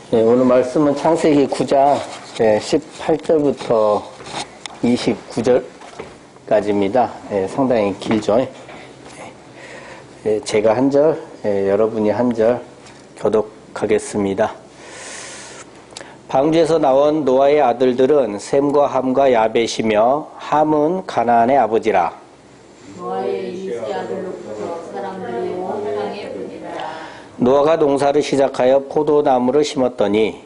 네, 오늘 말씀은 창세기 9장 18절부터 29절까지입니다. 상당히 길죠. 제가 한 절, 여러분이 한 절 교독하겠습니다. 방주에서 나온 노아의 아들들은 셈과 함과 야벳이며 함은 가나안의 아버지라. 노아의 이세 아들로부터 사람들이 온 땅에 분이라. 노아가 농사를 시작하여 포도나무를 심었더니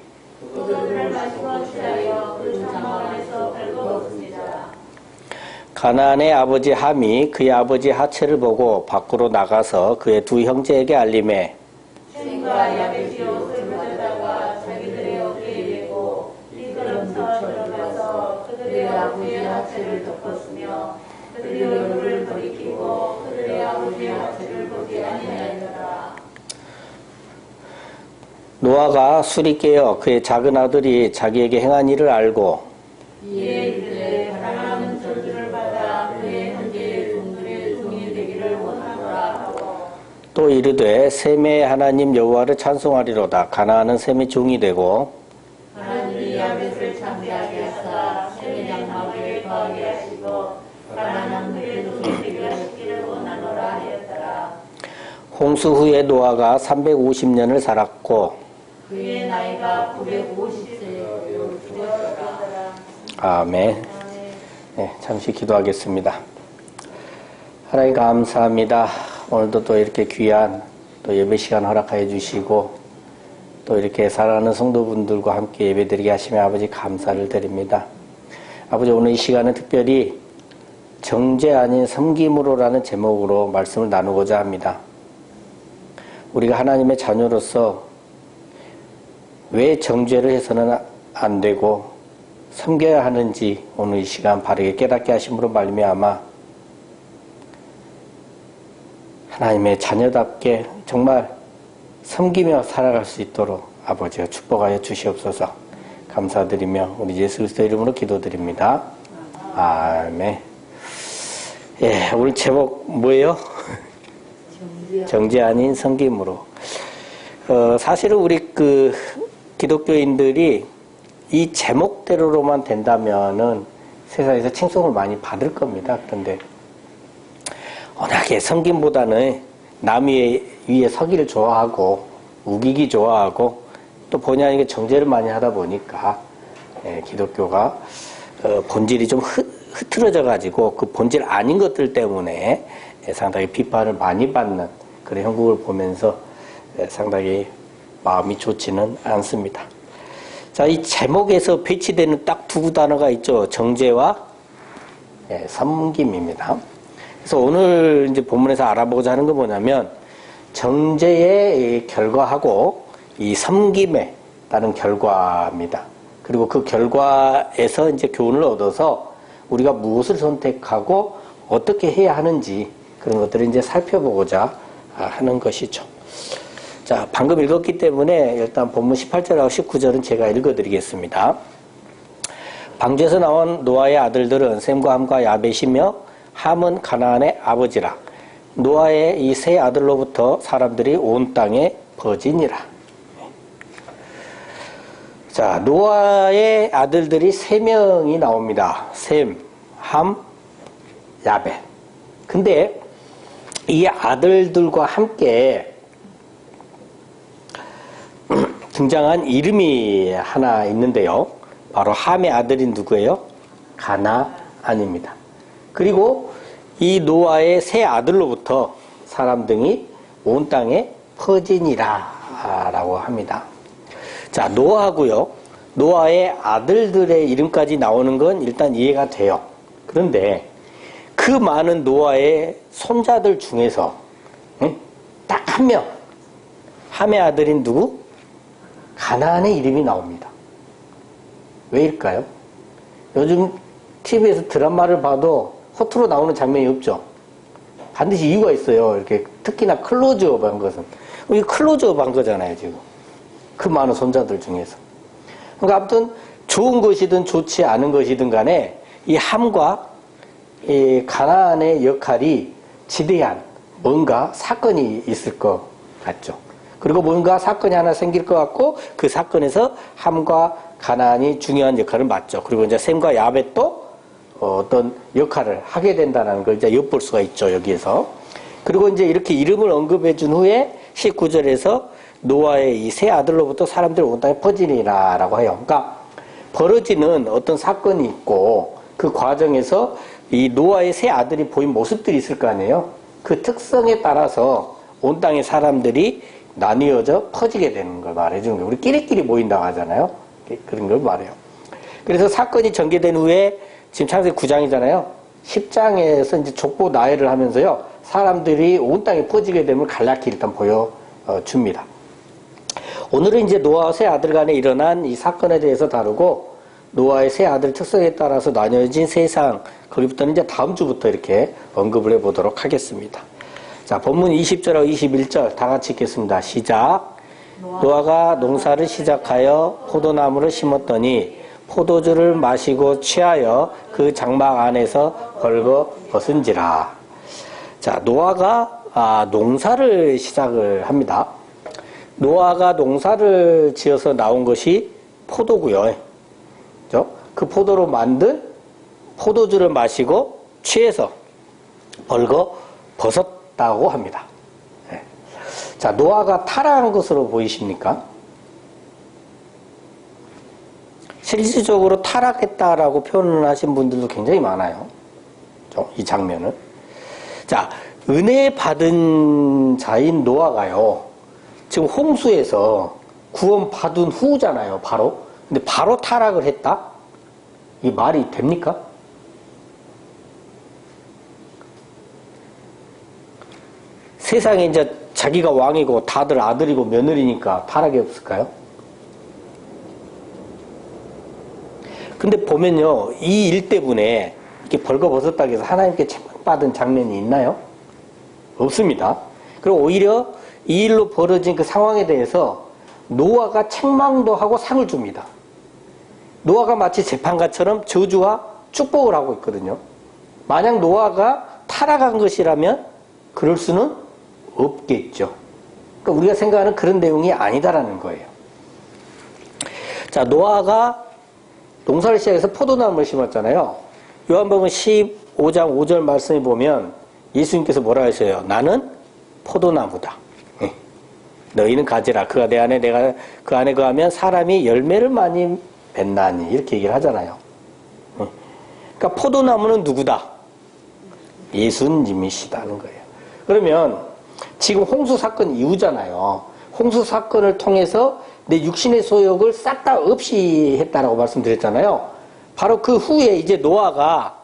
포도를 마시고 취하여 그 장막에서 밟아먹습니다. 가나안의 아버지 함이 그의 아버지 하체를 보고 밖으로 나가서 그의 두 형제에게 알림해 셈과 야벳이 옷을 가져다가 자기들의 어깨에 메고 이끌어서 들어가서 그들의 아버지의 하체를 덮었으며 그들의 얼굴을 돌이키고 그들의 아버지의 하체를 보지 아니하였더라. 노아가 술이 깨어 그의 작은 아들이 자기에게 행한 일을 알고 이에 이르되 하나님은 저주를 받아 그의 현재의 종들의 종이 되기를 원하노라 하고 또 이르되 셈의 하나님 여호와를 찬송하리로다. 가나안은 셈의 종이 되고 하나님이 야벳을 창대하게 하사 셈의 장막에 거하게 하시고 가나안은 그의 종이 되게 하시기를 원하노라 하였더라. 홍수 후에 노아가 350년을 살았고 그의 나이가 950세요. 죽었더라. 아멘. 네, 잠시 기도하겠습니다. 하나님 감사합니다. 오늘도 또 이렇게 귀한 또 예배 시간 허락하여 주시고 또 이렇게 사랑하는 성도분들과 함께 예배드리게 하시며 아버지 감사를 드립니다. 아버지 오늘 이 시간은 특별히 정죄 아닌 섬김으로라는 제목으로 말씀을 나누고자 합니다. 우리가 하나님의 자녀로서 왜 정죄를 해서는 안 되고 섬겨야 하는지 오늘 이 시간 바르게 깨닫게 하심으로 말미암아 하나님의 자녀답게 정말 섬기며 살아갈 수 있도록 아버지가 축복하여 주시옵소서. 감사드리며 우리 예수 그리스도 이름으로 기도드립니다. 아멘. 예, 오늘 제목 뭐예요? 정죄 아닌 섬김으로. 사실은 우리 기독교인들이 이 제목대로로만 된다면은 세상에서 칭송을 많이 받을 겁니다. 그런데 워낙에 섬김보다는 남 위에 서기를 좋아하고 우기기 좋아하고 또 본의 아니게 정죄를 많이 하다 보니까 기독교가 본질이 좀 흐트러져 가지고 그 본질 아닌 것들 때문에 상당히 비판을 많이 받는 그런 형국을 보면서 상당히 마음이 좋지는 않습니다. 자, 이 제목에서 배치되는 딱 두 단어가 있죠. 정죄와 섬김입니다. 그래서 오늘 이제 본문에서 알아보고자 하는 건 뭐냐면 정죄의 결과하고 이 섬김에 따른 결과입니다. 그리고 그 결과에서 이제 교훈을 얻어서 우리가 무엇을 선택하고 어떻게 해야 하는지 그런 것들을 이제 살펴보고자 하는 것이죠. 자, 방금 읽었기 때문에 일단 본문 18절하고 19절은 제가 읽어드리겠습니다. 방주에서 나온 노아의 아들들은 셈과 함과 야벳이며 함은 가나안의 아버지라. 노아의 이 세 아들로부터 사람들이 온 땅에 퍼지니라. 자, 노아의 아들들이 세 명이 나옵니다. 셈, 함, 야벳. 근데 이 아들들과 함께 등장한 이름이 하나 있는데요. 바로 함의 아들인 누구예요? 가나안입니다. 그리고 이 노아의 세 아들로부터 사람들이 온 땅에 퍼지니라 라고 합니다. 자, 노아하고요. 노아의 아들들의 이름까지 나오는 건 일단 이해가 돼요. 그런데 그 많은 노아의 손자들 중에서 딱 한 명, 함의 아들인 누구? 가나안의 이름이 나옵니다. 왜일까요? 요즘 TV에서 드라마를 봐도 허투루 나오는 장면이 없죠. 반드시 이유가 있어요. 이렇게 특히나 클로즈업 한 것은. 이게 클로즈업 한 거잖아요, 지금. 그 많은 손자들 중에서. 그러니까 아무튼 좋은 것이든 좋지 않은 것이든 간에 이 함과 이 가나안의 역할이 지대한 뭔가 사건이 있을 것 같죠. 그리고 뭔가 사건이 하나 생길 것 같고 그 사건에서 함과 가나안이 중요한 역할을 맡죠. 그리고 이제 셈과 야벳도 어떤 역할을 하게 된다는 걸 이제 엿볼 수가 있죠. 여기에서. 그리고 이제 이렇게 이름을 언급해 준 후에 19절에서 노아의 이 세 아들로부터 사람들이 온 땅에 퍼지리라라고 해요. 그러니까 벌어지는 어떤 사건이 있고 그 과정에서 이 노아의 세 아들이 보인 모습들이 있을 거 아니에요. 그 특성에 따라서 온 땅의 사람들이 나뉘어져 퍼지게 되는 걸 말해주는 거예요. 우리 끼리끼리 모인다고 하잖아요. 그런 걸 말해요. 그래서 사건이 전개된 후에 지금 창세기 9장이잖아요. 10장에서 이제 족보 나열을 하면서요. 사람들이 온 땅에 퍼지게 됨을 간략히 일단 보여줍니다. 오늘은 이제 노아와 세 아들 간에 일어난 이 사건에 대해서 다루고 노아의 세 아들 특성에 따라서 나뉘어진 세상, 거기부터는 이제 다음 주부터 이렇게 언급을 해보도록 하겠습니다. 자, 본문 20절하고 21절 다 같이 읽겠습니다. 시작. 노아가 농사를 시작하여 포도나무를 심었더니 포도주를 마시고 취하여 그 장막 안에서 벌거 벗은지라. 자, 노아가 농사를 시작을 합니다. 노아가 농사를 지어서 나온 것이 포도고요. 그죠? 그 포도로 만든 포도주를 마시고 취해서 벌거 벗었다고 합니다. 네. 자, 노아가 타락한 것으로 보이십니까? 실질적으로 타락했다라고 표현을 하신 분들도 굉장히 많아요. 그죠? 이 장면은. 자, 은혜 받은 자인 노아가요. 지금 홍수에서 구원받은 후잖아요, 바로. 근데 바로 타락을 했다? 이 말이 됩니까? 세상에 이제 자기가 왕이고 다들 아들이고 며느리니까 타락이 없을까요? 근데 보면요, 이 일 때문에 이렇게 벌거벗었다고 해서 하나님께 책망받은 장면이 있나요? 없습니다. 그리고 오히려 이 일로 벌어진 그 상황에 대해서 노아가 책망도 하고 상을 줍니다. 노아가 마치 재판관처럼 저주와 축복을 하고 있거든요. 만약 노아가 타락한 것이라면 그럴 수는 없겠죠. 그러니까 우리가 생각하는 그런 내용이 아니다라는 거예요. 자, 노아가 농사를 시작해서 포도나무를 심었잖아요. 요한복음 15장 5절 말씀에 보면 예수님께서 뭐라 하셔요? 나는 포도나무다. 너희는 가지라. 그가 내 안에 내가 그 안에 거하면 사람이 열매를 많이 맺나니. 이렇게 얘기를 하잖아요. 그러니까 포도나무는 누구다? 예수님이시다는 거예요. 그러면 지금 홍수 사건 이후잖아요. 홍수 사건을 통해서 내 육신의 소욕을 싹 다 없이 했다라고 말씀드렸잖아요. 바로 그 후에 이제 노아가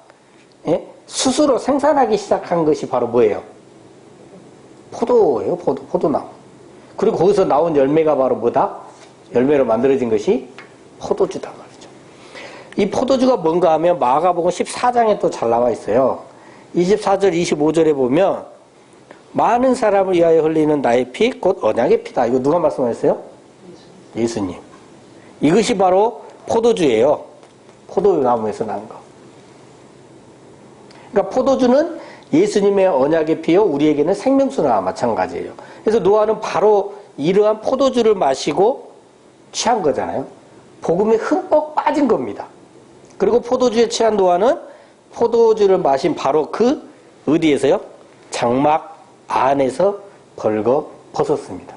스스로 생산하기 시작한 것이 바로 뭐예요? 포도예요. 포도나무. 그리고 거기서 나온 열매가 바로 뭐다? 열매로 만들어진 것이 포도주다 말이죠. 이 포도주가 뭔가 하면 마가복음 14장에 또 잘 나와 있어요. 24절 25절에 보면 많은 사람을 위하여 흘리는 나의 피 곧 언약의 피다. 이거 누가 말씀하셨어요? 예수님. 이것이 바로 포도주예요. 포도나무에서 난 거. 그러니까 포도주는 예수님의 언약의 피요, 우리에게는 생명수나 마찬가지예요. 그래서 노아는 바로 이러한 포도주를 마시고 취한 거잖아요. 복음에 흠뻑 빠진 겁니다. 그리고 포도주에 취한 노아는 포도주를 마신 바로 그 어디에서요? 장막 안에서 벌거 벗었습니다.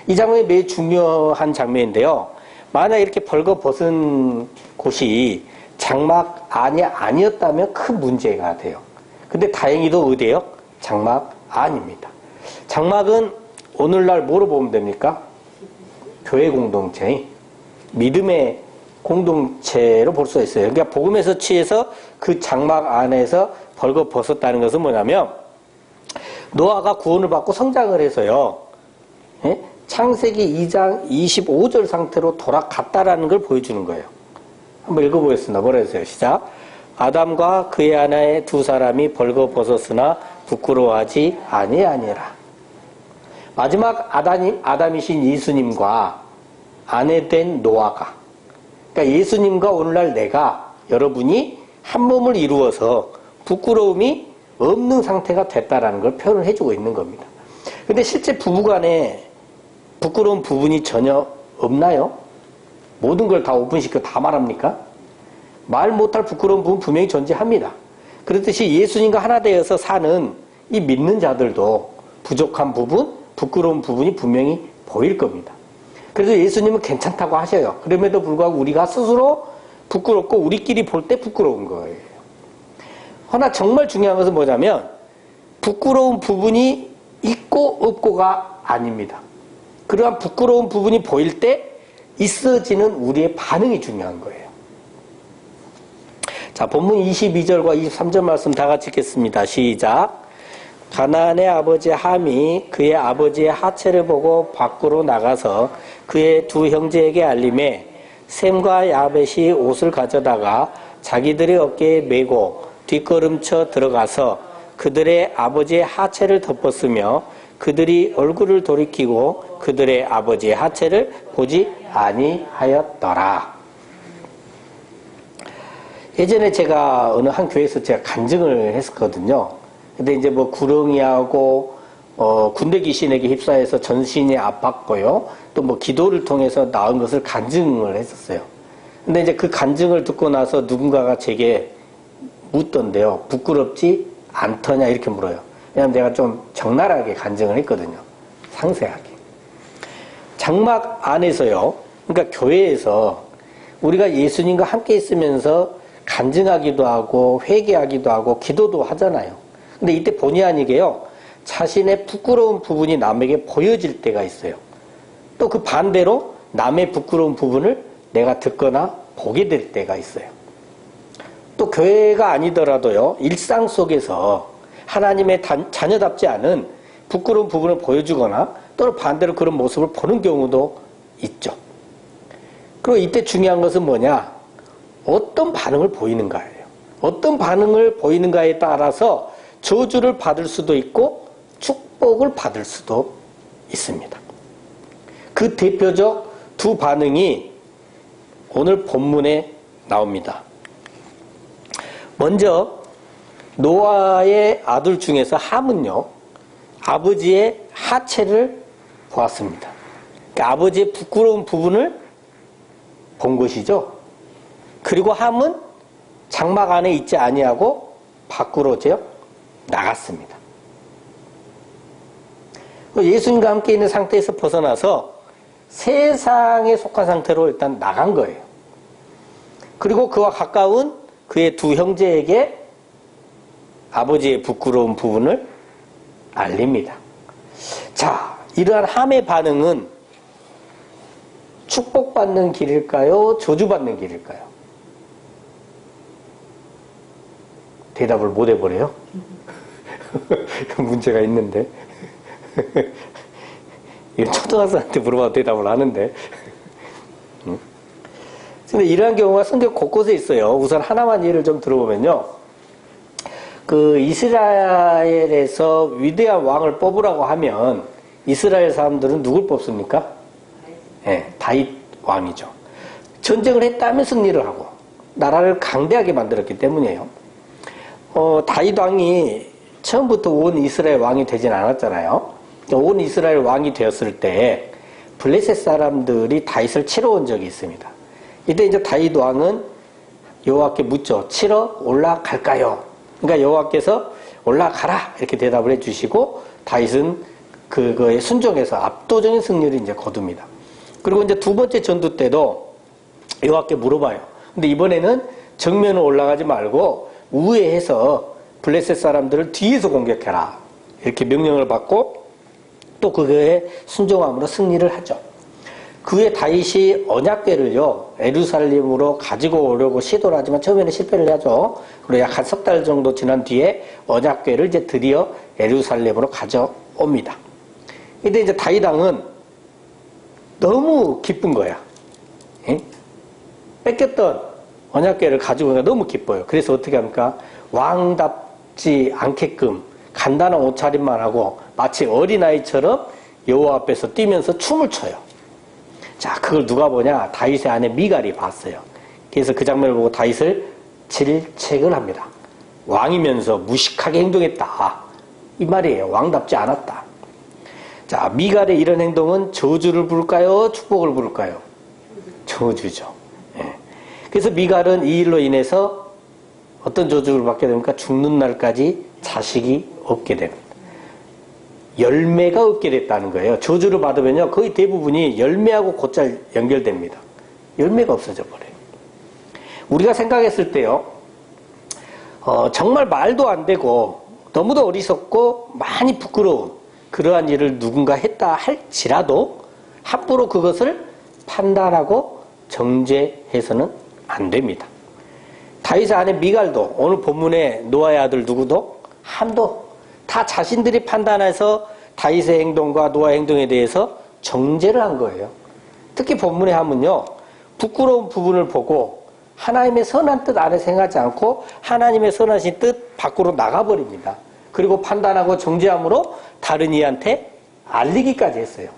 이 장면이 매우 중요한 장면인데요. 만약 이렇게 벌거 벗은 곳이 장막 안이 아니었다면 큰 문제가 돼요. 근데 다행히도 어디예요? 장막 안입니다. 장막은 오늘날 뭐로 보면 됩니까? 교회 공동체, 믿음의 공동체로 볼 수 있어요. 그러니까 복음에서 취해서 그 장막 안에서 벌거 벗었다는 것은 뭐냐면 노아가 구원을 받고 성장을 해서요. 창세기 2장 25절 상태로 돌아갔다라는 걸 보여주는 거예요. 한번 읽어보겠습니다. 뭐라 했어요? 시작. 아담과 그의 아내의 두 사람이 벌거 벗었으나 부끄러워하지 아니하니라. 마지막 아담이신 예수님과 아내 된 노아가, 그러니까 예수님과 오늘날 내가, 여러분이 한 몸을 이루어서 부끄러움이 없는 상태가 됐다라는 걸 표현을 해주고 있는 겁니다. 근데 실제 부부간에 부끄러운 부분이 전혀 없나요? 모든 걸 다 오픈시켜 다 말합니까? 말 못할 부끄러운 부분 분명히 존재합니다. 그렇듯이 예수님과 하나 되어서 사는 이 믿는 자들도 부족한 부분, 부끄러운 부분이 분명히 보일 겁니다. 그래서 예수님은 괜찮다고 하셔요. 그럼에도 불구하고 우리가 스스로 부끄럽고 우리끼리 볼 때 부끄러운 거예요. 그러나 정말 중요한 것은 뭐냐면 부끄러운 부분이 있고 없고가 아닙니다. 그러한 부끄러운 부분이 보일 때 있어지는 우리의 반응이 중요한 거예요. 자, 본문 22절과 23절 말씀 다 같이 읽겠습니다. 시작. 가나안의 아버지 함이 그의 아버지의 하체를 보고 밖으로 나가서 그의 두 형제에게 알림해 셈과 야벳이 옷을 가져다가 자기들의 어깨에 메고 뒷걸음쳐 들어가서 그들의 아버지의 하체를 덮었으며 그들이 얼굴을 돌이키고 그들의 아버지의 하체를 보지 아니하였더라. 예전에 제가 어느 한 교회에서 제가 간증을 했었거든요. 근데 이제 뭐 구렁이하고 군대 귀신에게 휩싸여서 전신이 아팠고요. 또 뭐 기도를 통해서 나은 것을 간증을 했었어요. 근데 이제 그 간증을 듣고 나서 누군가가 제게 묻던데요. 부끄럽지 않더냐 이렇게 물어요. 왜냐하면 내가 좀 적나라하게 간증을 했거든요. 상세하게. 장막 안에서요. 그러니까 교회에서 우리가 예수님과 함께 있으면서 간증하기도 하고 회개하기도 하고 기도도 하잖아요. 근데 이때 본의 아니게요. 자신의 부끄러운 부분이 남에게 보여질 때가 있어요. 또 그 반대로 남의 부끄러운 부분을 내가 듣거나 보게 될 때가 있어요. 또 교회가 아니더라도요. 일상 속에서 하나님의 자녀답지 않은 부끄러운 부분을 보여주거나 또는 반대로 그런 모습을 보는 경우도 있죠. 그리고 이때 중요한 것은 뭐냐? 어떤 반응을 보이는가예요. 어떤 반응을 보이는가에 따라서 저주를 받을 수도 있고 축복을 받을 수도 있습니다. 그 대표적 두 반응이 오늘 본문에 나옵니다. 먼저 노아의 아들 중에서 함은요. 아버지의 하체를 보았습니다. 그러니까 아버지의 부끄러운 부분을 본 것이죠. 그리고 함은 장막 안에 있지 아니하고 밖으로 나갔습니다. 예수님과 함께 있는 상태에서 벗어나서 세상에 속한 상태로 일단 나간 거예요. 그리고 그와 가까운 그의 두 형제에게 아버지의 부끄러운 부분을 알립니다. 자, 이러한 함의 반응은 축복받는 길일까요? 저주받는 길일까요? 대답을 못 해버려요? 문제가 있는데. 이거 초등학생한테 물어봐도 대답을 하는데. 근데 이러한 경우가 성경 곳곳에 있어요. 우선 하나만 예를 좀 들어보면요. 그 이스라엘에서 위대한 왕을 뽑으라고 하면 이스라엘 사람들은 누굴 뽑습니까? 네, 다윗 왕이죠. 전쟁을 했다면 승리를 하고 나라를 강대하게 만들었기 때문이에요. 다윗 왕이 처음부터 온 이스라엘 왕이 되진 않았잖아요. 온 이스라엘 왕이 되었을 때 블레셋 사람들이 다윗을 치러 온 적이 있습니다. 이때 이제 다윗 왕은 여호와께 묻죠. 치러 올라갈까요? 그러니까 여호와께서 올라가라 이렇게 대답을 해주시고 다윗은 그거에 순종해서 압도적인 승리를 이제 거둡니다. 그리고 이제 두 번째 전투 때도 여호와께 물어봐요. 근데 이번에는 정면으로 올라가지 말고 우회해서 블레셋 사람들을 뒤에서 공격해라 이렇게 명령을 받고 또 그거에 순종함으로 승리를 하죠. 그 후에 다윗이 언약궤를요 예루살렘으로 가지고 오려고 시도를 하지만 처음에는 실패를 하죠. 그리고 약 한 석 달 정도 지난 뒤에 언약궤를 이제 드디어 예루살렘으로 가져옵니다. 이때 이제 다윗 왕은 너무 기쁜 거야. 예? 뺏겼던 언약궤를 가지고 오니까 너무 기뻐요. 그래서 어떻게 합니까? 왕답지 않게끔 간단한 옷차림만 하고 마치 어린아이처럼 여호와 앞에서 뛰면서 춤을 춰요. 자, 그걸 누가 보냐? 다윗의 아내 미갈이 봤어요. 그래서 그 장면을 보고 다윗을 질책을 합니다. 왕이면서 무식하게 행동했다. 이 말이에요. 왕답지 않았다. 자, 미갈의 이런 행동은 저주를 부를까요? 축복을 부를까요? 저주죠. 예. 그래서 미갈은 이 일로 인해서 어떤 저주를 받게 됩니까? 죽는 날까지 자식이 없게 됩니다. 열매가 없게 됐다는 거예요. 저주를 받으면요, 거의 대부분이 열매하고 곧잘 연결됩니다. 열매가 없어져 버려요. 우리가 생각했을 때요, 정말 말도 안 되고 너무도 어리석고 많이 부끄러운 그러한 일을 누군가 했다 할지라도 함부로 그것을 판단하고 정죄해서는 안 됩니다. 다윗의 아내 미갈도 오늘 본문의 노아의 아들 누구도 함도 다 자신들이 판단해서 다윗의 행동과 노아의 행동에 대해서 정죄를 한 거예요. 특히 본문의 함은요, 부끄러운 부분을 보고 하나님의 선한 뜻 안에 생각하지 않고 하나님의 선하신 뜻 밖으로 나가버립니다. 그리고 판단하고 정죄함으로 다른 이한테 알리기까지 했어요.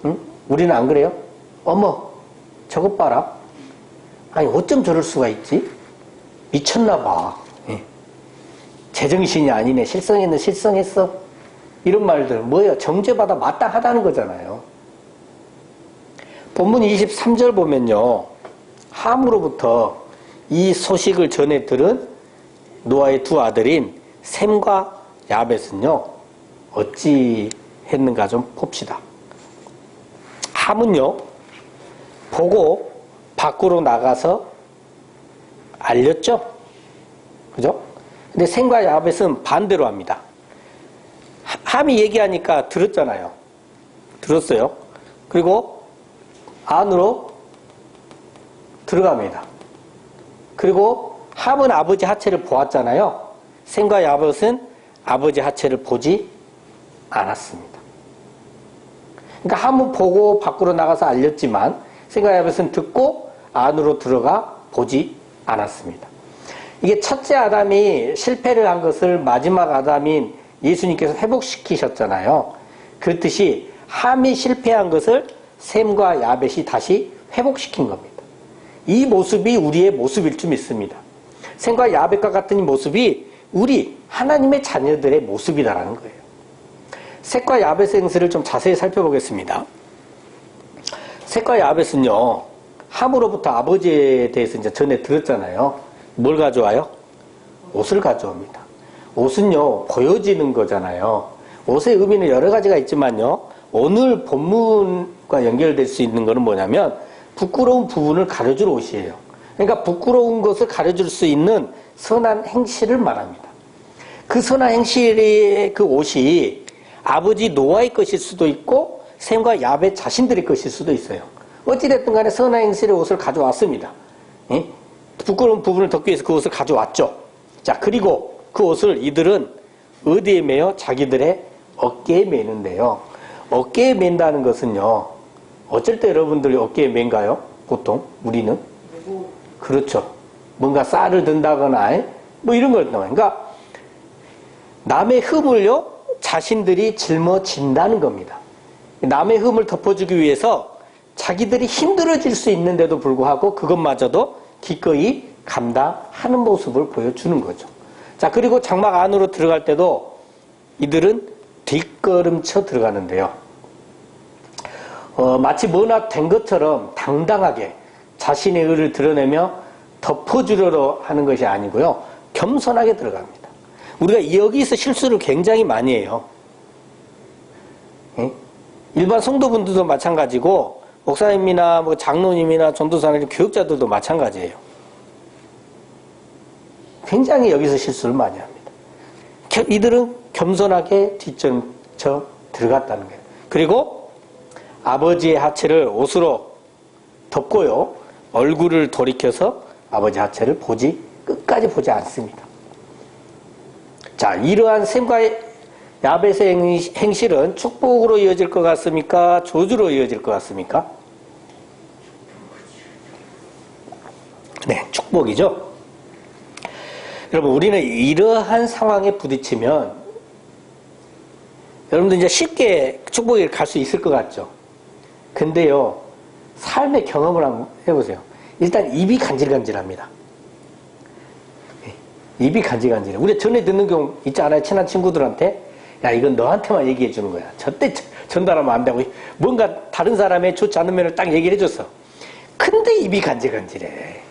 응? 우리는 안 그래요? 어머, 저것 봐라. 아니, 어쩜 저럴 수가 있지? 미쳤나 봐. 예. 제정신이 아니네. 실성했어. 이런 말들 뭐예요? 정죄받아 마땅하다는 거잖아요. 본문 23절 보면요, 함으로부터 이 소식을 전해 들은 노아의 두 아들인 셈과 야벳은요, 어찌 했는가 좀 봅시다. 함은요, 보고 밖으로 나가서 알렸죠? 그죠? 근데 셈과 야벳은 반대로 합니다. 함이 얘기하니까 들었잖아요. 들었어요. 그리고 안으로 들어갑니다. 그리고 함은 아버지 하체를 보았잖아요. 셈과 야벳은 아버지 하체를 보지 않았습니다. 그러니까 함은 보고 밖으로 나가서 알렸지만 셈과 야벳은 듣고 안으로 들어가 보지 않았습니다. 이게 첫째 아담이 실패를 한 것을 마지막 아담인 예수님께서 회복시키셨잖아요. 그렇듯이 함이 실패한 것을 셈과 야벳이 다시 회복시킨 겁니다. 이 모습이 우리의 모습일 줄 믿습니다. 셈과 야벳과 같은 이 모습이 우리 하나님의 자녀들의 모습이다라는 거예요. 셈과 야벳의 행세를 좀 자세히 살펴보겠습니다. 셈과 야벳은요, 함으로부터 아버지에 대해서 이제 전에 들었잖아요. 뭘 가져와요? 옷을 가져옵니다. 옷은요, 보여지는 거잖아요. 옷의 의미는 여러 가지가 있지만요, 오늘 본문과 연결될 수 있는 것은 뭐냐면 부끄러운 부분을 가려줄 옷이에요. 그러니까 부끄러운 것을 가려줄 수 있는 선한 행실을 말합니다. 그 선한 행실의 그 옷이 아버지 노아의 것일 수도 있고 셈과 야벳 자신들의 것일 수도 있어요. 어찌됐든 간에 선한 행실의 옷을 가져왔습니다. 예? 부끄러운 부분을 덮기 위해서 그 옷을 가져왔죠. 자, 그리고 그 옷을 이들은 어디에 매요? 자기들의 어깨에 매는데요. 어깨에 맨다는 것은요, 어쩔 때 여러분들이 어깨에 맨가요? 보통 우리는? 그렇죠. 뭔가 쌀을 든다거나 뭐 이런 걸. 그러니까 남의 흠을요, 자신들이 짊어진다는 겁니다. 남의 흠을 덮어주기 위해서 자기들이 힘들어질 수 있는데도 불구하고 그것마저도 기꺼이 감당하는 모습을 보여주는 거죠. 자, 그리고 장막 안으로 들어갈 때도 이들은 뒷걸음쳐 들어가는데요. 마치 뭐나 된 것처럼 당당하게 자신의 의를 드러내며 덮어주려고 하는 것이 아니고요, 겸손하게 들어갑니다. 우리가 여기서 실수를 굉장히 많이 해요. 예? 일반 성도분들도 마찬가지고 목사님이나 뭐 장로님이나 전도사나 교육자들도 마찬가지예요. 굉장히 여기서 실수를 많이 합니다. 이들은 겸손하게 뒷전쳐 들어갔다는 거예요. 그리고 아버지의 하체를 옷으로 덮고요, 얼굴을 돌이켜서 아버지 하체를 끝까지 보지 않습니다. 자, 이러한 셈과 야벳의 행실은 축복으로 이어질 것 같습니까? 저주로 이어질 것 같습니까? 네, 축복이죠. 여러분, 우리는 이러한 상황에 부딪히면 여러분들 이제 쉽게 축복에 갈 수 있을 것 같죠. 근데요, 삶의 경험을 한번 해보세요. 일단 입이 간질간질합니다. 입이 간질간질해. 우리 전에 듣는 경우 있지 않아요? 친한 친구들한테 야, 이건 너한테만 얘기해 주는 거야. 절대 전달하면 안 되고, 뭔가 다른 사람의 좋지 않은 면을 딱 얘기를 해줬어. 근데 입이 간질간질해.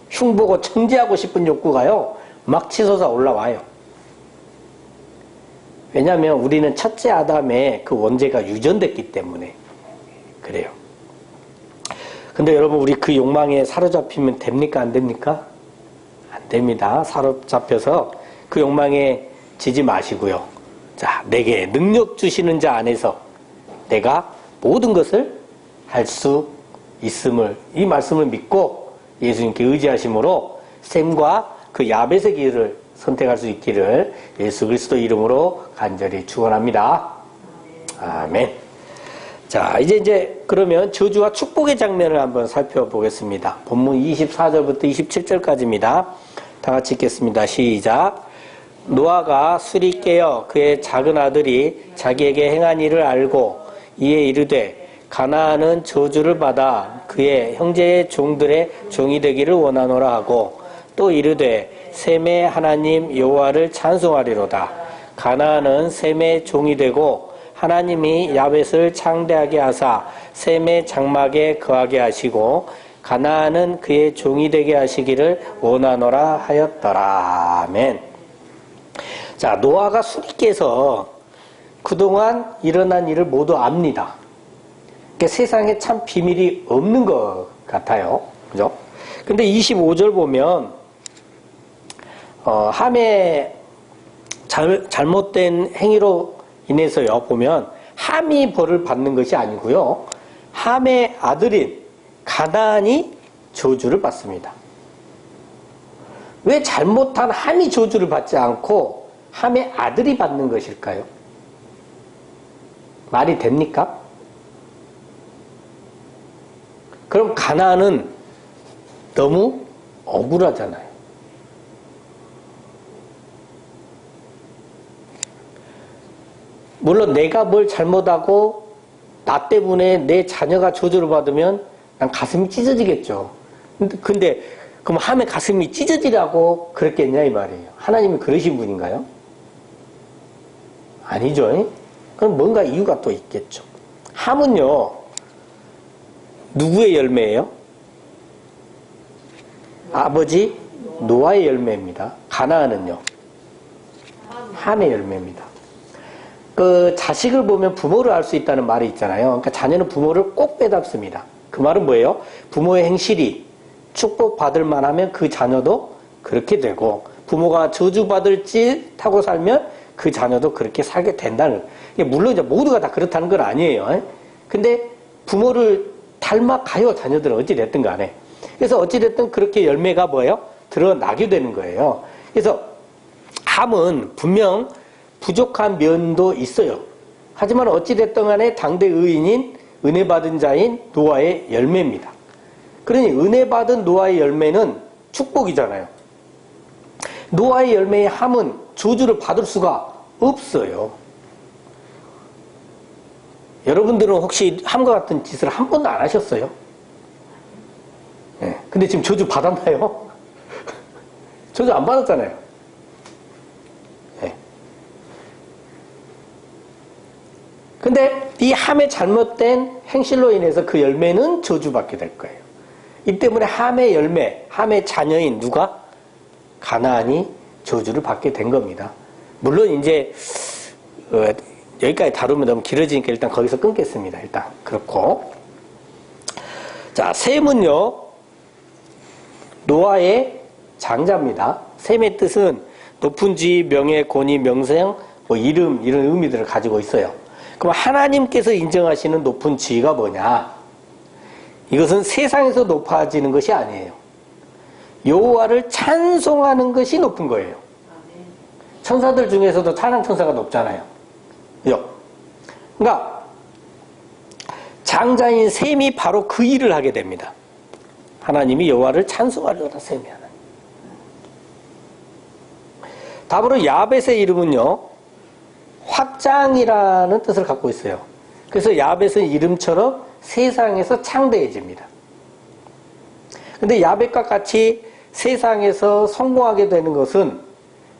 흉보고 청지하고 싶은 욕구가요, 막 치솟아 올라와요. 왜냐하면 우리는 첫째 아담의 그 원죄가 유전됐기 때문에 그래요. 근데 여러분, 우리 그 욕망에 사로잡히면 됩니까? 안 됩니까? 안 됩니다. 사로잡혀서 그 욕망에 지지 마시고요. 자, 내게 능력 주시는 자 안에서 내가 모든 것을 할 수 있음을, 이 말씀을 믿고 예수님께 의지하심으로 셈과 그 야벳의 길을 선택할 수 있기를 예수 그리스도 이름으로 간절히 축원합니다. 아멘. 자, 이제 그러면 저주와 축복의 장면을 한번 살펴보겠습니다. 본문 24절부터 27절까지입니다. 다 같이 읽겠습니다. 시작. 노아가 술이 깨어 그의 작은 아들이 자기에게 행한 일을 알고 이에 이르되 가나안은 저주를 받아 그의 형제의 종들의 종이 되기를 원하노라 하고 또 이르되 셈의 하나님 여호와를 찬송하리로다. 가나안은 셈의 종이 되고 하나님이 야벳을 창대하게 하사 셈의 장막에 거하게 하시고 가나안은 그의 종이 되게 하시기를 원하노라 하였더라. 아멘. 자, 노아가 술이 깨서 그동안 일어난 일을 모두 압니다. 그러니까 세상에 참 비밀이 없는 것 같아요. 그죠? 근데 25절 보면, 함의 잘못된 행위로 인해서요, 보면, 함이 벌을 받는 것이 아니고요, 함의 아들인 가나안이 저주를 받습니다. 왜 잘못한 함이 저주를 받지 않고 함의 아들이 받는 것일까요? 말이 됩니까? 그럼 가나안은 너무 억울하잖아요. 물론 내가 뭘 잘못하고 나 때문에 내 자녀가 저주를 받으면 난 가슴이 찢어지겠죠. 근데 그럼 함의 가슴이 찢어지라고 그랬겠냐 이 말이에요. 하나님이 그러신 분인가요? 아니죠. 그럼 뭔가 이유가 또 있겠죠. 함은요, 누구의 열매예요? 아버지 노아의 열매입니다. 가나안은요, 함의 열매입니다. 그 자식을 보면 부모를 알 수 있다는 말이 있잖아요. 그러니까 자녀는 부모를 꼭 빼닮습니다. 그 말은 뭐예요? 부모의 행실이 축복받을 만하면 그 자녀도 그렇게 되고, 부모가 저주받을 짓 하고 살면 그 자녀도 그렇게 살게 된다는, 물론 이제 모두가 다 그렇다는 건 아니에요. 근데 부모를 닮아가요, 자녀들은 어찌됐든 간에. 그래서 어찌됐든 그렇게 열매가 뭐예요? 드러나게 되는 거예요. 그래서 함은 분명 부족한 면도 있어요. 하지만 어찌됐든 간에 당대 의인인 은혜 받은 자인 노아의 열매입니다. 그러니 은혜 받은 노아의 열매는 축복이잖아요. 노아의 열매의 함은 저주를 받을 수가 없어요. 여러분들은 혹시 함과 같은 짓을 한 번도 안 하셨어요? 네. 근데 지금 저주 받았나요? 저주 안 받았잖아요. 네. 근데 이 함의 잘못된 행실로 인해서 그 열매는 저주받게 될 거예요. 이 때문에 함의 열매, 함의 자녀인 누가? 가나안이 저주를 받게 된 겁니다. 물론 이제 여기까지 다루면 너무 길어지니까 일단 거기서 끊겠습니다. 일단 그렇고, 자, 셈은요 노아의 장자입니다. 셈의 뜻은 높은 지위, 명예, 권위, 명성, 뭐 이름, 이런 의미들을 가지고 있어요. 그럼 하나님께서 인정하시는 높은 지위가 뭐냐? 이것은 세상에서 높아지는 것이 아니에요. 여호와를 찬송하는 것이 높은 거예요. 천사들 중에서도 찬양 천사가 높잖아요. 그죠? 그러니까 장자인 셈이 바로 그 일을 하게 됩니다. 하나님이 여호와를 찬송하리로다, 셈이 하나님. 다음으로 야벳의 이름은요, 확장이라는 뜻을 갖고 있어요. 그래서 야벳은 이름처럼 세상에서 창대해집니다. 근데 야벳과 같이 세상에서 성공하게 되는 것은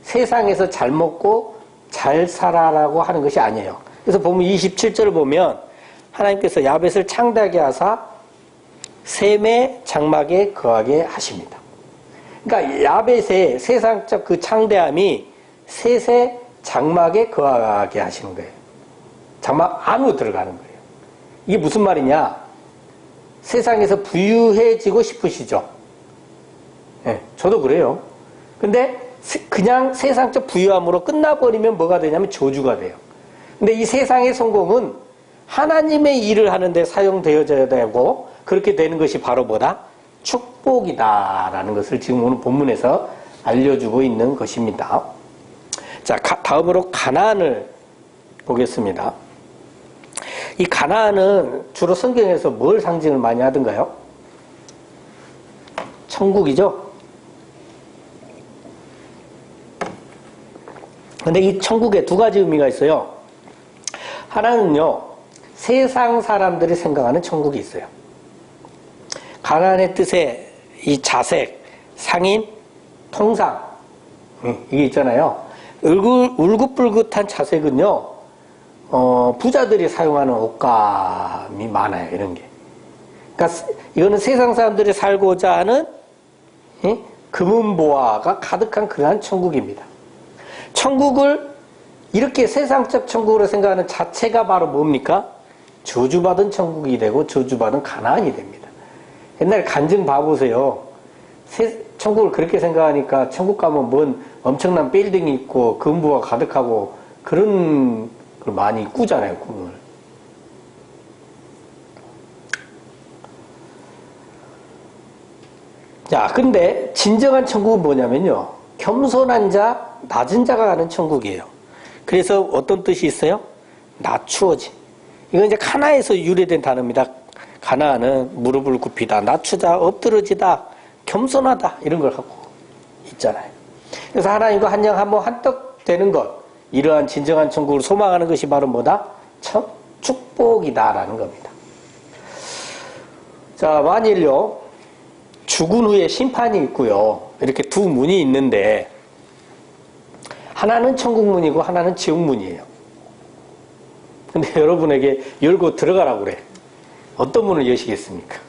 세상에서 잘 먹고 잘 살아라고 하는 것이 아니에요. 그래서 보면 27절을 보면 하나님께서 야벳을 창대하게 하사 셈의 장막에 거하게 하십니다. 그러니까 야벳의 세상적 그 창대함이 셋의 장막에 거하게 하시는 거예요. 장막 안으로 들어가는 거예요. 이게 무슨 말이냐? 세상에서 부유해지고 싶으시죠? 네, 저도 그래요. 근데 그냥 세상적 부유함으로 끝나버리면 뭐가 되냐면 저주가 돼요. 근데 이 세상의 성공은 하나님의 일을 하는데 사용되어져야 되고 그렇게 되는 것이 바로 뭐다? 축복이다라는 것을 지금 오늘 본문에서 알려주고 있는 것입니다. 자, 다음으로 가나안을 보겠습니다. 이 가나안은 주로 성경에서 뭘 상징을 많이 하던가요? 천국이죠? 근데 이 천국에 두 가지 의미가 있어요. 하나는요, 세상 사람들이 생각하는 천국이 있어요. 가나안의 뜻에 이 자색, 상인, 통상, 이게 있잖아요. 울긋불긋한 자색은요, 부자들이 사용하는 옷감이 많아요, 이런 게. 그러니까 이거는 세상 사람들이 살고자 하는 금은보화가 가득한 그러한 천국입니다. 천국을 이렇게 세상적 천국으로 생각하는 자체가 바로 뭡니까? 저주받은 천국이 되고 저주받은 가나안이 됩니다. 옛날에 간증 봐보세요. 천국을 그렇게 생각하니까 천국 가면 뭔 엄청난 빌딩이 있고 금부가 가득하고 그런 걸 많이 꾸잖아요, 꿈을. 자, 근데 진정한 천국은 뭐냐면요. 겸손한 자, 낮은 자가 가는 천국이에요. 그래서 어떤 뜻이 있어요? 낮추어진. 이건 이제 가나에서 유래된 단어입니다. 가나는 무릎을 굽히다, 낮추다, 엎드러지다, 겸손하다 이런 걸 갖고 있잖아요. 그래서 하나님과 한떡 되는 것, 이러한 진정한 천국을 소망하는 것이 바로 뭐다? 축복이다라는 겁니다. 자, 만일요 죽은 후에 심판이 있고요, 이렇게 두 문이 있는데 하나는 천국문이고 하나는 지옥문이에요. 근데 여러분에게 열고 들어가라고 그래. 어떤 문을 여시겠습니까?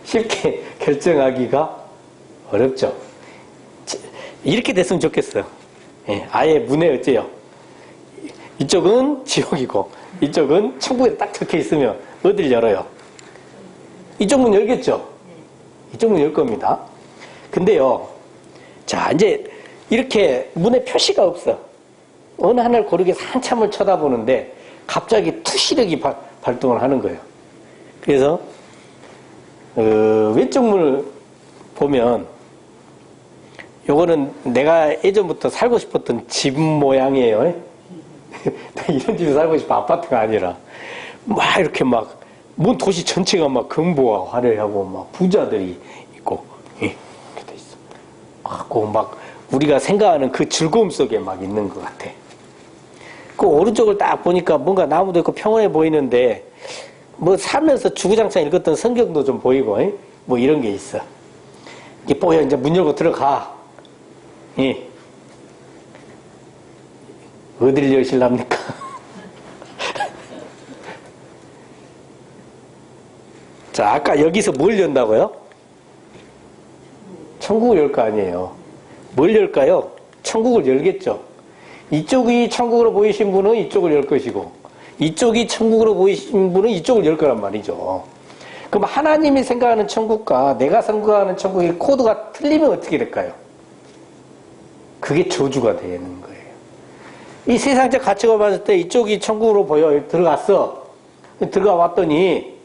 쉽게 결정하기가 어렵죠. 이렇게 됐으면 좋겠어요. 예, 아예 문에 어째요? 이쪽은 지옥이고 이쪽은 천국에 딱 적혀 있으면 어딜 열어요? 이쪽 문 열겠죠? 이쪽 문 열 겁니다. 근데요, 자, 이제 이렇게 문에 표시가 없어. 어느 하나를 고르게 한참을 쳐다보는데 갑자기 투시력이 발동을 하는 거예요. 그래서 왼쪽 문을 보면 요거는 내가 예전부터 살고 싶었던 집 모양이에요. 이런 집에 살고 싶어. 아파트가 아니라 막 이렇게 막 문 도시 전체가 막 금보와 화려하고 막 부자들이 있고 이렇게 돼 있어. 막 우리가 생각하는 그 즐거움 속에 막 있는 것 같아. 그 오른쪽을 딱 보니까 뭔가 나무도 있고 평온해 보이는데 뭐 살면서 주구장창 읽었던 성경도 좀 보이고 뭐 이런 게 있어. 이게 보여. 이제 문 열고 들어가. 예. 어디를 여실랍니까? 자, 아까 여기서 뭘 연다고요? 천국을 열 거 아니에요. 뭘 열까요? 천국을 열겠죠. 이쪽이 천국으로 보이신 분은 이쪽을 열 것이고 이쪽이 천국으로 보이신 분은 이쪽을 열 거란 말이죠. 그럼 하나님이 생각하는 천국과 내가 생각하는 천국의 코드가 틀리면 어떻게 될까요? 그게 저주가 되는 거예요. 이 세상적 가치관 봤을 때 이쪽이 천국으로 보여. 들어갔어. 들어가 왔더니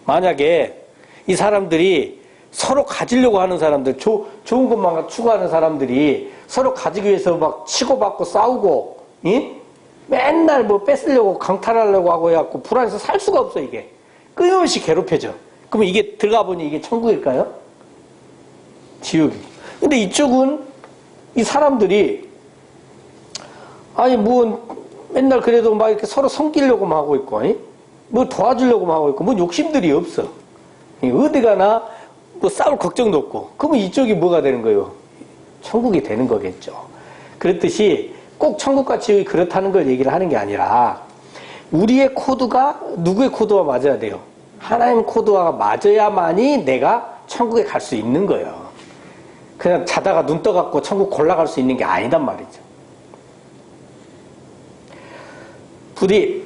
만약에 이 사람들이 서로 가지려고 하는 사람들, 좋은 것만 추구하는 사람들이 서로 가지기 위해서 막 치고받고 싸우고, 맨날 뭐 뺏으려고 강탈하려고 하고 해갖고 불안해서 살 수가 없어, 이게. 끊임없이 괴롭혀져. 그러면 이게 들어가 보니 이게 천국일까요? 지옥이. 근데 이쪽은 이 사람들이, 아니, 뭐, 맨날 그래도 막 이렇게 서로 섬기려고만 하고 있고, 뭐 도와주려고만 하고 있고, 뭐 욕심들이 없어. 어디 가나 뭐 싸울 걱정도 없고. 그러면 이쪽이 뭐가 되는 거예요? 천국이 되는 거겠죠. 그렇듯이 꼭 천국과 지옥이 그렇다는 걸 얘기를 하는 게 아니라 우리의 코드가 누구의 코드와 맞아야 돼요? 하나님 코드와 맞아야만이 내가 천국에 갈 수 있는 거예요. 그냥 자다가 눈 떠갖고 천국 골라갈 수 있는 게 아니단 말이죠. 부디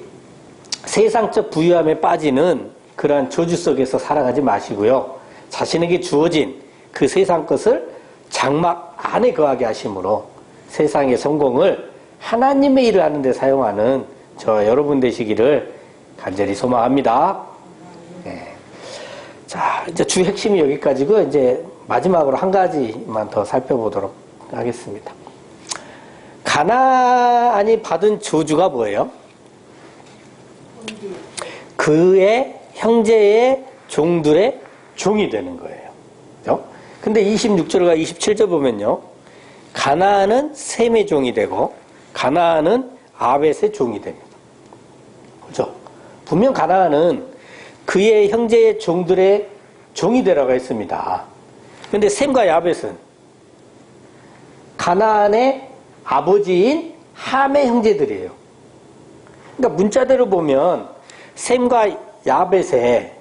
세상적 부유함에 빠지는 그러한 저주 속에서 살아가지 마시고요. 자신에게 주어진 그 세상 것을 장막 안에 거하게 하심으로 세상의 성공을 하나님의 일을 하는 데 사용하는 저 여러분 되시기를 간절히 소망합니다. 네. 자, 이제 주 핵심이 여기까지고 이제 마지막으로 한 가지만 더 살펴보도록 하겠습니다. 가나안이 받은 저주가 뭐예요? 그의 형제의 종들의 종이 되는 거예요. 그죠? 근데 26절과 27절 보면요. 가나안은 셈의 종이 되고 가나안은 아벳의 종이 됩니다. 그죠? 분명 가나안은 그의 형제의 종들의 종이 되라고 했습니다. 근데 셈과 야벳은 가나안의 아버지인 함의 형제들이에요. 그러니까 문자대로 보면 셈과 야벳의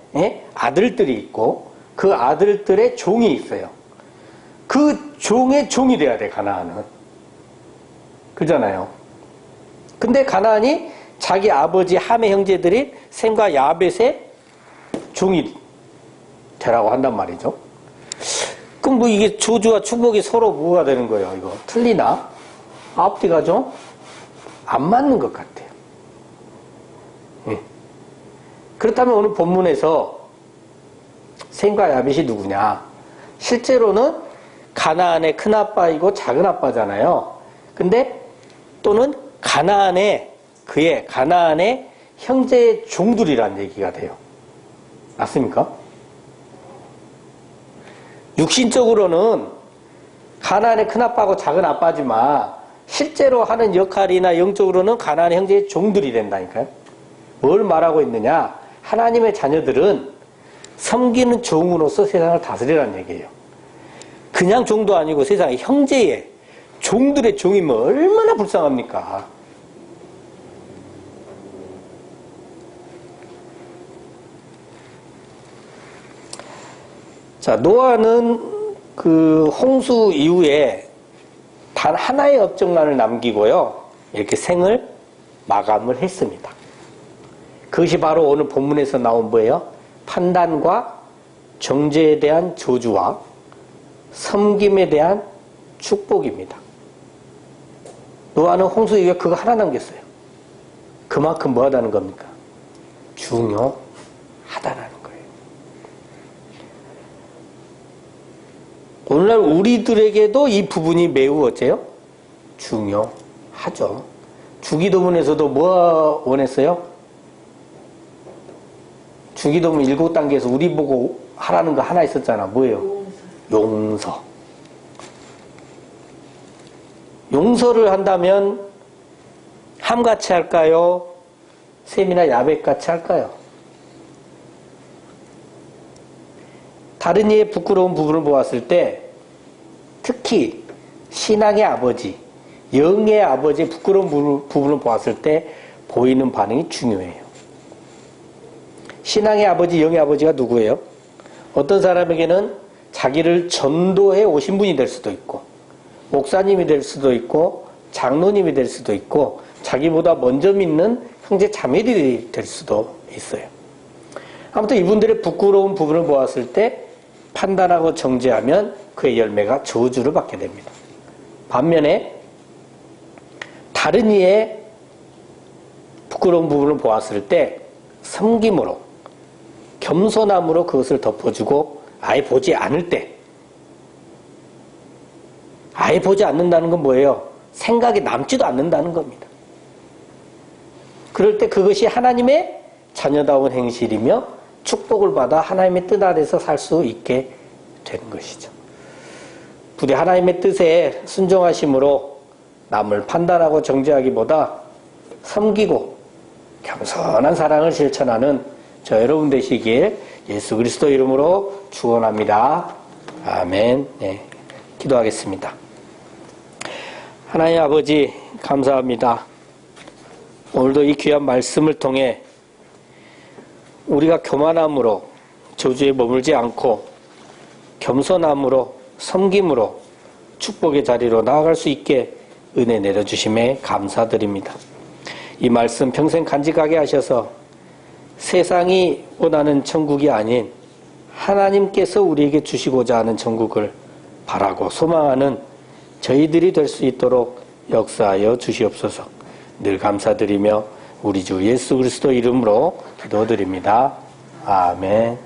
아들들이 있고 그 아들들의 종이 있어요. 그 종의 종이 돼야 돼, 가나안은. 그잖아요. 근데 가나안이 자기 아버지 함의 형제들인 셈과 야벳의 종이 되라고 한단 말이죠. 그럼 뭐 이게 저주와 축복이 서로 뭐가 되는 거예요, 이거? 틀리나? 앞뒤가 좀 안 맞는 것 같아요. 예. 그렇다면 오늘 본문에서 셈과 야벳이 누구냐? 실제로는 가나안의 큰아빠이고 작은아빠잖아요. 근데 또는 가나안의 형제의 종들이란 얘기가 돼요. 맞습니까? 육신적으로는 가나안의 큰아빠하고 작은아빠지만 실제로 하는 역할이나 영적으로는 가나안의 형제의 종들이 된다니까요. 뭘 말하고 있느냐? 하나님의 자녀들은 섬기는 종으로서 세상을 다스리라는 얘기예요. 그냥 종도 아니고 세상의 형제의 종들의 종이면 얼마나 불쌍합니까? 자, 노아는 그 홍수 이후에 단 하나의 업적만을 남기고요. 이렇게 생을 마감을 했습니다. 그것이 바로 오늘 본문에서 나온 뭐예요? 판단과 정죄에 대한 저주와 섬김에 대한 축복입니다. 노아는 홍수 이후에 그거 하나 남겼어요. 그만큼 뭐하다는 겁니까? 중요하다는 거예요. 오늘날 우리들에게도 이 부분이 매우 어째요? 중요하죠. 주기도문에서도 뭐 원했어요? 주기도문 7단계에서 우리 보고 하라는 거 하나 있었잖아. 뭐예요? 용서. 용서를 한다면 함같이 할까요? 셈이나 야벳같이 할까요? 다른 이의 부끄러운 부분을 보았을 때 특히 신앙의 아버지, 영의 아버지의 부끄러운 부분을 보았을 때 보이는 반응이 중요해요. 신앙의 아버지, 영의 아버지가 누구예요? 어떤 사람에게는 자기를 전도해 오신 분이 될 수도 있고 목사님이 될 수도 있고 장로님이 될 수도 있고 자기보다 먼저 믿는 형제 자매들이 될 수도 있어요. 아무튼 이분들의 부끄러운 부분을 보았을 때 판단하고 정죄하면 그의 열매가 저주를 받게 됩니다. 반면에 다른 이의 부끄러운 부분을 보았을 때 섬김으로 겸손함으로 그것을 덮어주고 아예 보지 않을 때 아예 보지 않는다는 건 뭐예요? 생각이 남지도 않는다는 겁니다. 그럴 때 그것이 하나님의 자녀다운 행실이며 축복을 받아 하나님의 뜻 아래서 살 수 있게 되는 것이죠. 부디 하나님의 뜻에 순종하심으로 남을 판단하고 정죄하기보다 섬기고 겸손한 사랑을 실천하는 저 여러분 되시길 예수 그리스도 이름으로 축원합니다. 아멘. 네, 기도하겠습니다. 하나님 아버지 감사합니다. 오늘도 이 귀한 말씀을 통해 우리가 교만함으로 저주에 머물지 않고 겸손함으로 섬김으로 축복의 자리로 나아갈 수 있게 은혜 내려주심에 감사드립니다. 이 말씀 평생 간직하게 하셔서 세상이 원하는 천국이 아닌 하나님께서 우리에게 주시고자 하는 천국을 바라고 소망하는 저희들이 될 수 있도록 역사하여 주시옵소서. 늘 감사드리며 우리 주 예수 그리스도 이름으로 기도드립니다. 아멘.